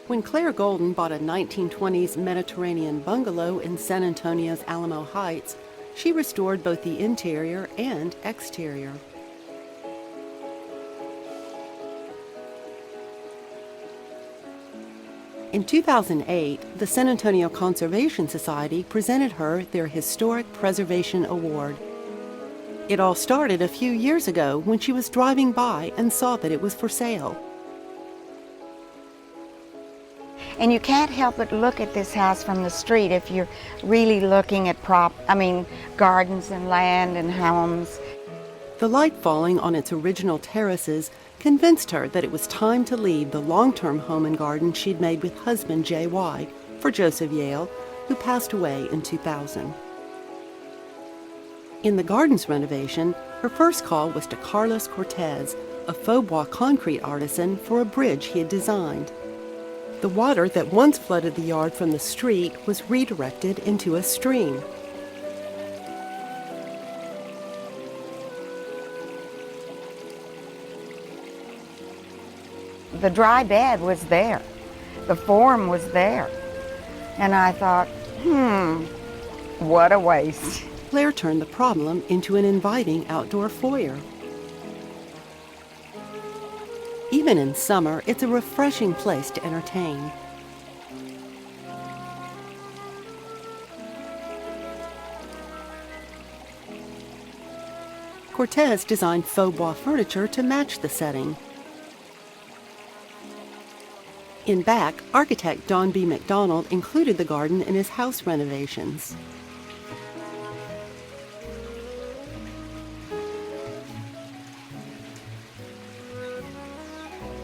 When Claire Golden bought a 1920s Mediterranean bungalow in San Antonio's Alamo Heights, she restored both the interior and exterior. In 2008, the San Antonio Conservation Society presented her their Historic Preservation Award. It all started a few years ago when she was driving by and saw that it was for sale. And you can't help but look at this house from the street if you're really looking at gardens and land and homes. The light falling on its original terraces convinced her that it was time to leave the long-term home and garden she'd made with husband J.Y. for Joseph Yale, who passed away in 2000. In the garden's renovation, her first call was to Carlos Cortez, a faux bois concrete artisan, for a bridge he had designed. The water that once flooded the yard from the street was redirected into a stream. The dry bed was there. The form was there. And I thought, what a waste. Claire turned the problem into an inviting outdoor foyer. Even in summer, it's a refreshing place to entertain. Cortez designed faux bois furniture to match the setting. In back, architect Don B. McDonald included the garden in his house renovations.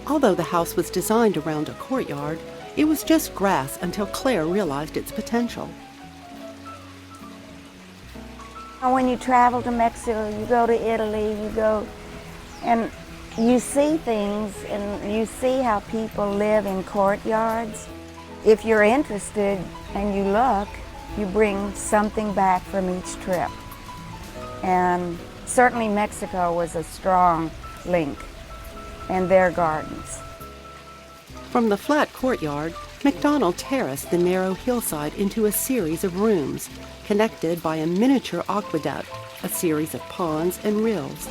Although the house was designed around a courtyard, it was just grass until Claire realized its potential. When you travel to Mexico, you go to Italy, you go and you see things and you see how people live in courtyards. If you're interested and you look, you bring something back from each trip. And certainly Mexico was a strong link in their gardens. From the flat courtyard, McDonald terraced the narrow hillside into a series of rooms, connected by a miniature aqueduct, a series of ponds and rills.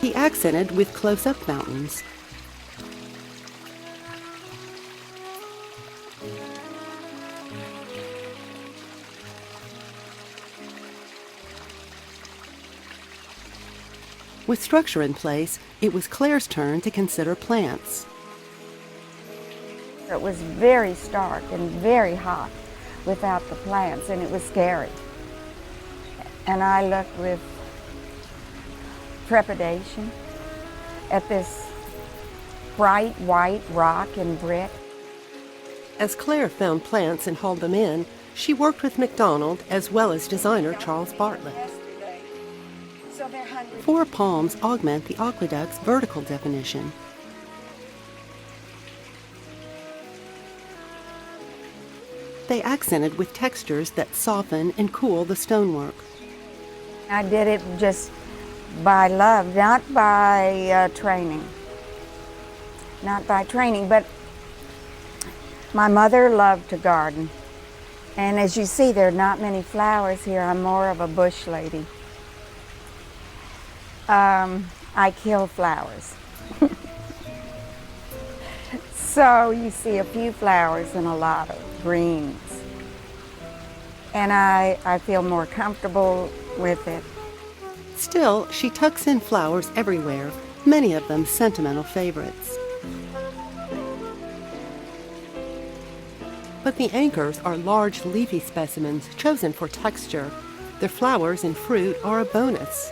He accented with close-up mountains. With structure in place, it was Claire's turn to consider plants. It was very stark and very hot without the plants, and it was scary. And I looked with trepidation at this bright white rock and brick. As Claire found plants and hauled them in, she worked with McDonald as well as designer Charles Bartlett. 4 palms augment the aqueduct's vertical definition. They accented with textures that soften and cool the stonework. I did it just by love, not by training. Not by training, but my mother loved to garden. And as you see, there are not many flowers here. I'm more of a bush lady. I kill flowers. So you see a few flowers and a lot of greens. And I feel more comfortable with it. Still, she tucks in flowers everywhere, many of them sentimental favorites. but the anchors are large leafy specimens chosen for texture. Their flowers and fruit are a bonus.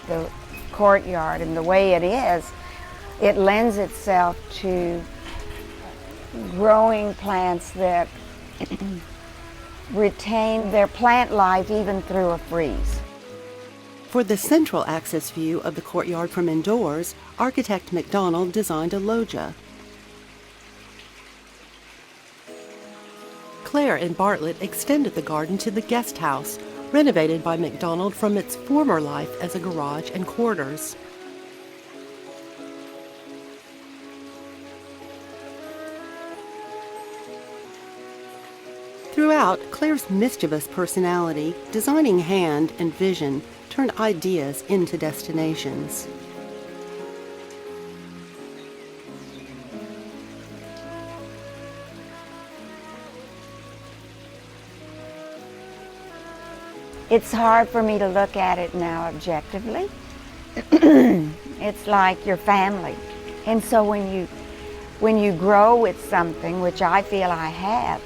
The courtyard and the way it is, it lends itself to growing plants that retain their plant life even through a freeze. For the central access view of the courtyard from indoors, architect McDonald designed a loggia. Claire and Bartlett extended the garden to the guest house, renovated by McDonald from its former life as a garage and quarters. Throughout, Claire's mischievous personality, designing hand and vision, turned ideas into destinations. It's hard for me to look at it now objectively. It's like your family. And so when you grow with something, which I feel I have,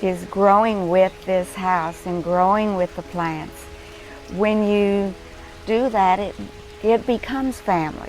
is growing with this house and growing with the plants. When you do that, it becomes family.